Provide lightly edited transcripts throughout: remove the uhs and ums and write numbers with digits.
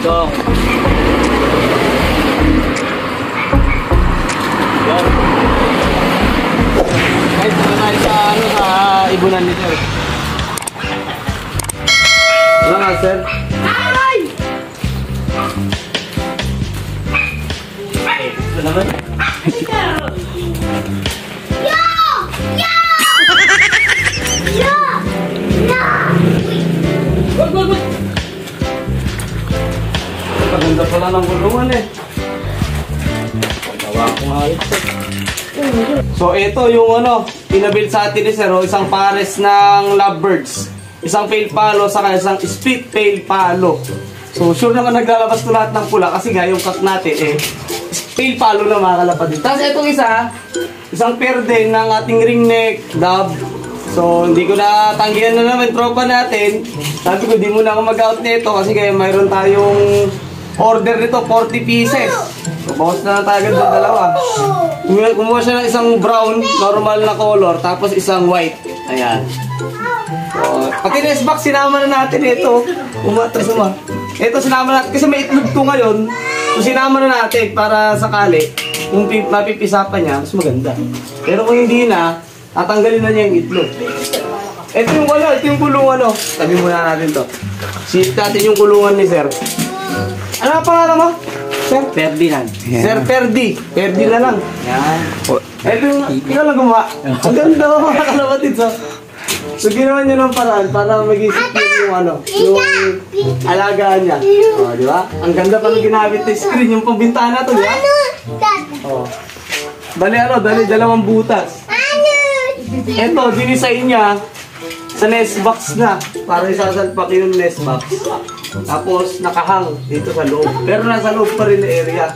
So, ay, saka tayo sa, sa ibunan ni sir. Wala nga, sir. Ay! Ito naman. Paganda pala ng gulungan eh. Pagawa ko nga ito. So ito yung ano, pinabuild sa atin ni sir, isang pares ng lovebirds, isang pale palo, saka isang split pale palo. So sure naman naglalabas to lahat ng pula kasi nga yung cock natin eh pale palo na mga kalapatid. Tapos itong isa, isang pair din ng ating ringneck dove. So hindi ko na tanggihan na naman tropa natin. Sabi ko di muna ako mag-out nito kasi kaya mayroon tayong order nito 40 pieces. So bawas na lang tayo agad ng dalawa. Kumuha siya ng isang brown normal na color tapos isang white. Ayan. So, pati nest box sinama na natin ito. Umatras naman. Ito sinama natin kasi may itlog to ngayon. So sinama na natin para sakali kung mapipisa pa niya mas maganda. Pero kung hindi na, tatanggalin na niya yung itlog. Ito yung wala, ito yung kulungan no. Tabi muna natin to. Sit natin yung kulungan ni sir. Ano ang pangalan mo? Sir? Ferdinand. Yeah. Sir Ferdi. Ferdi na lang. Yan. Ito yung, ikaw lang gumawa. Ang ganda mo mga kalapatid. So ginawa niyo ng paraan para mag-isip yung ano, yung alagaan niya. O, di ba? Ang ganda pa ng ginamit na screen, yung pambintana to, di ba? O. Dali ano, dali dalawang butas. Ito, dinisign niya sa nest box na para isasalpak yung nest box. Tapos nakahang dito sa loob. Pero nasa loob pa rin na area.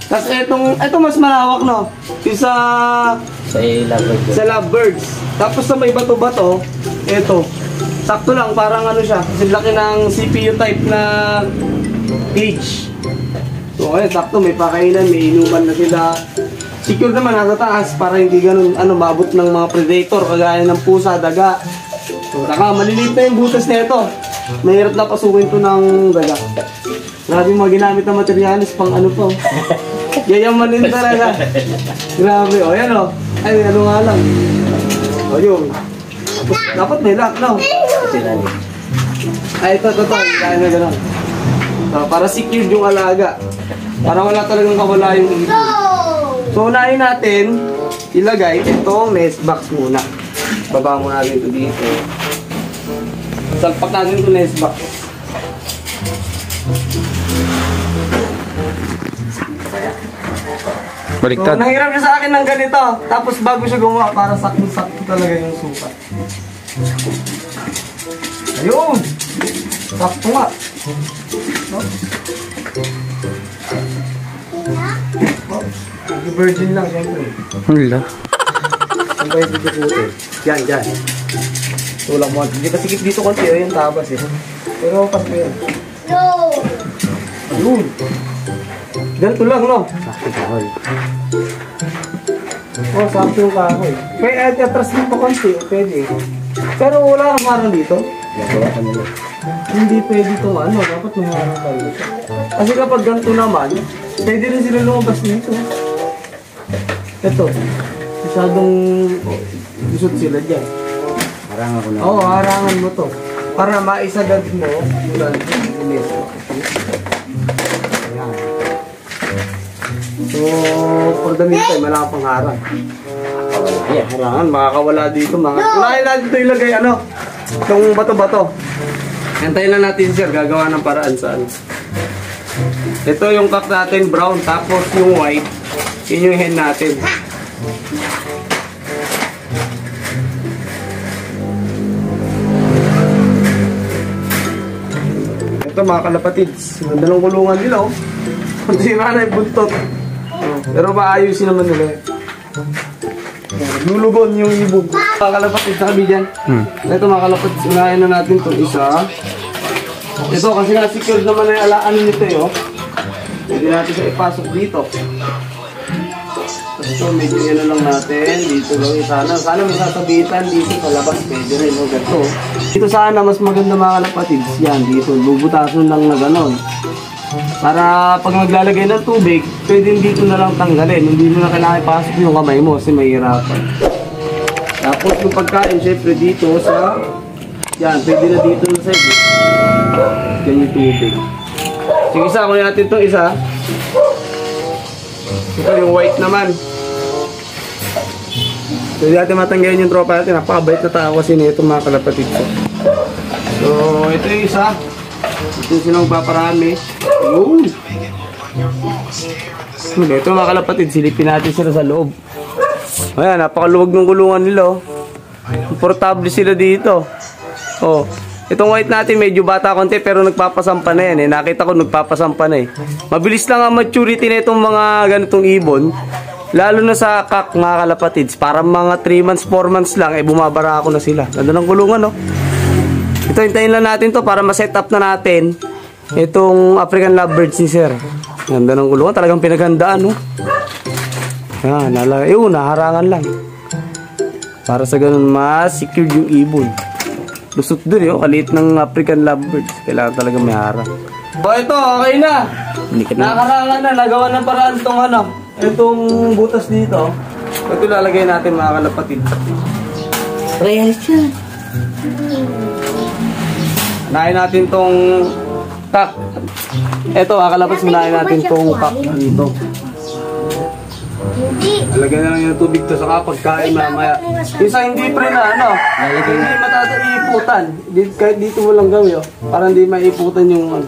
Tapos ito mas malawak no. Yung sa lovebirds. Tapos sa may bato-bato, ito. Sakto lang, parang ano siya. Kasi laki ng CPU type na cage. So ayun, sakto, may pakainan, may inuman na sila. Secure naman nasa taas para hindi ganun maabot ng mga predator kagaya ng pusa, daga. So, maliliit na yung butas nito. Mahirap na pasukin to ng daga. Grabe yung mga ginamit na materialis pang ano to. Yayamanin talaga. Grabe, o yan o. Ay, ano nga lang. O yun. Dapat may lock, no? Ay, ito. Kaya na gano'n. So, para secure yung alaga. Para wala talagang kawala yung ibig. So, unahin natin, ilagay itong nest box muna. Baba mo natin ito dito. Salpak natin ito nest box. Baliktad. So, nanghiram niya sa akin ng ganito. Tapos bago siya gumawa para sakto-sakto talaga yung sukat. Ayun! Sakto nga. Virgin lang, siyempre. Wala. Ang bayo dito puti. Yan. Tulak mo. Hindi pa sikip dito konti. Yung tabas eh. Pero pas mo yan. Ayun. Ganito lang, no? Sakto kahoy. Oh, sakto yung kahoy. Pwede atras din pa konti. Pwede. Pero wala kang marang dito. Hindi pwede itong ano. Dapat may marang tayo. Kasi kapag ganito naman, pwede rin sila lumabas dito. Ito, masyadong gusot sila dyan. Harangan ko na. Oo, harangan mo to. Para maisagad mo yung linis. Ayan. So, for the meantime, wala pang harang. Ayan, harangan, makakawala dito. Unahin natin ito ilagay, ano, itong bato-bato. Hintayin lang natin sir, gagawa ng paraan sa ano. Ito yung cock natin, brown, tapos yung white. Yun yung hen natin. Ito mga kalapatids, dalawang kulungan nila oh. Sira na yung buntot. Pero maayusin naman nila. Lulugon yung ibog. Mga kalapatids na kami dyan. Ito mga kalapatids, unahin na natin itong isa. Ito kasi na-secure naman na yung alaan nito eh oh. Pwede natin siya ipasok dito. So medyo yan lang natin. Dito lang sana may sasabitan dito sa labas. Pwede rin o ganito. Dito sana mas maganda mga kalapatids. Yan dito. Bubutason lang na ganon. Para pag maglalagay ng tubig, pwede dito na lang tanggalin. Hindi mo na kailangan ipasok yung kamay mo kasi mahirapan. Tapos yung pagkain, syempre dito sa... Yan, pwede na dito sa side. Yan yung tubig. Sige, isa, kunin natin itong isa. Ito yung white naman. Pwede natin matanggayin yung tropa natin. Napakabait na tao kasi nito mga kalapatid ko. So, ito yung isa. Ito yung silang paparami. Ayun. Ito mga kalapatid, silipin natin sila sa loob. Ayan, napakaluwag ng kulungan nila. Oh. Komportable sila dito. Oh, itong white natin medyo bata konti pero nagpapasampa na yan eh. Nakita ko nagpapasampa na eh. Mabilis lang ang maturity na itong mga ganitong ibon. Lalo na sa kak mga kalapatids. Parang mga 3 months, 4 months lang eh bumabara ako na sila. Ganda ng kulungan no. Ito hintayin lang natin to para ma-set up na natin itong African lovebirds ni sir. Ganda ng kulungan. Talagang pinaghandaan no. Yan, naharangan lang. Para sa ganun mas secure yung ibon. Lusot dun yun, kaliit ng African lovebirds. Kailangan talaga may harang. O ito, okay na. Nakarangan na, nagawa ng paraan itong ano. Itong butas dito. Ito lalagay natin mga kalapatid. Real siya. Unahin natin itong kak. Ito mga kalapatid, unahin natin itong kak dito. Lalagyan na lang yung tubig to sa pagkain mamaya. Isa hindi pre na ano, hindi mataiiputan. Kahit dito mo lang gawin oh, para hindi maiputan yung ano.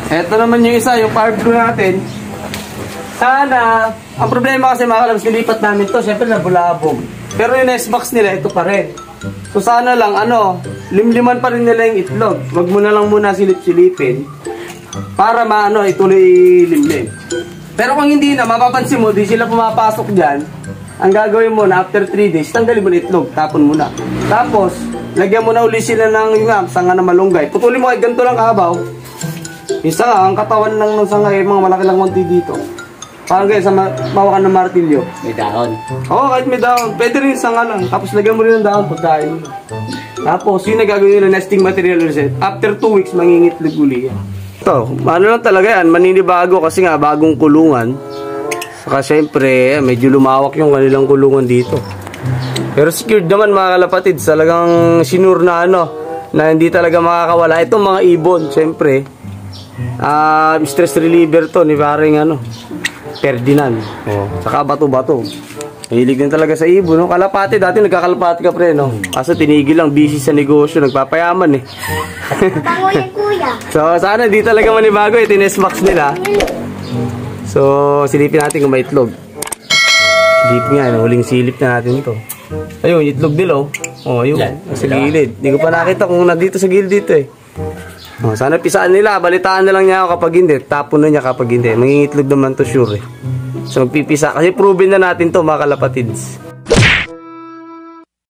Ito naman yung isa, yung power glue natin. Sana, ang problema kasi mga kalabs, nilipat namin to, syempre nabulabog. Pero yung S-Max nila, ito pa rin. So sana lang, ano, limliman pa rin nila yung itlog. Wag mo na lang muna silip-silipin para maano, ituloy limlim. Pero kung hindi na, mapapansin mo, di sila pumapasok dyan. Ang gagawin mo na, after 3 days, tanggalin mo na itlog, tapon mo na. Tapos, lagyan mo na uli sila ng yung sanga na malunggay. Putulin mo kahit ganito lang kahabaw. Yung sanga, ang katawan lang ng sanga, mga malaki lang konti dito. Parang guys, mawakan ng martilyo. May dahon. Oo, kahit may dahon. Pwede rin sanga lang. Tapos lagyan mo rin ng dahon pagkain mo. Tapos, yun na gagawin nila nesting material reset. After 2 weeks, mangingitlog uli yan. Ito, ano lang talaga yan, maninibago kasi nga bagong kulungan. Saka syempre, medyo lumawak yung kanilang kulungan dito. Pero secured naman mga kalapatid, talagang sinure na ano, na hindi talaga makakawala. Itong mga ibon, syempre, stress reliever to ni paring ano, Ferdinand. Oh, saka bato-bato. Mahilig din talaga sa ibon, no? Kalapati, dati nagkakalapati ka pre, no? Kaso tinigil lang, busy sa negosyo, nagpapayaman eh. Bango yan, kuya. So, sana di talaga manibago, ito yung S-Max nila. So, silipin natin kung may itlog. Silipin nga, huling silip na natin ito. Ayun, itlog nila, oh. Oh, ayun, sa gilid. Hindi ko pa nakita kung nandito sa gilid dito eh. Oh, sana pisaan nila, balitaan na lang niya ako kapag hindi. Tapon na niya kapag hindi. Mangingitlog naman to sure eh. So magpipisa, kasi proven na natin to mga kalapatids.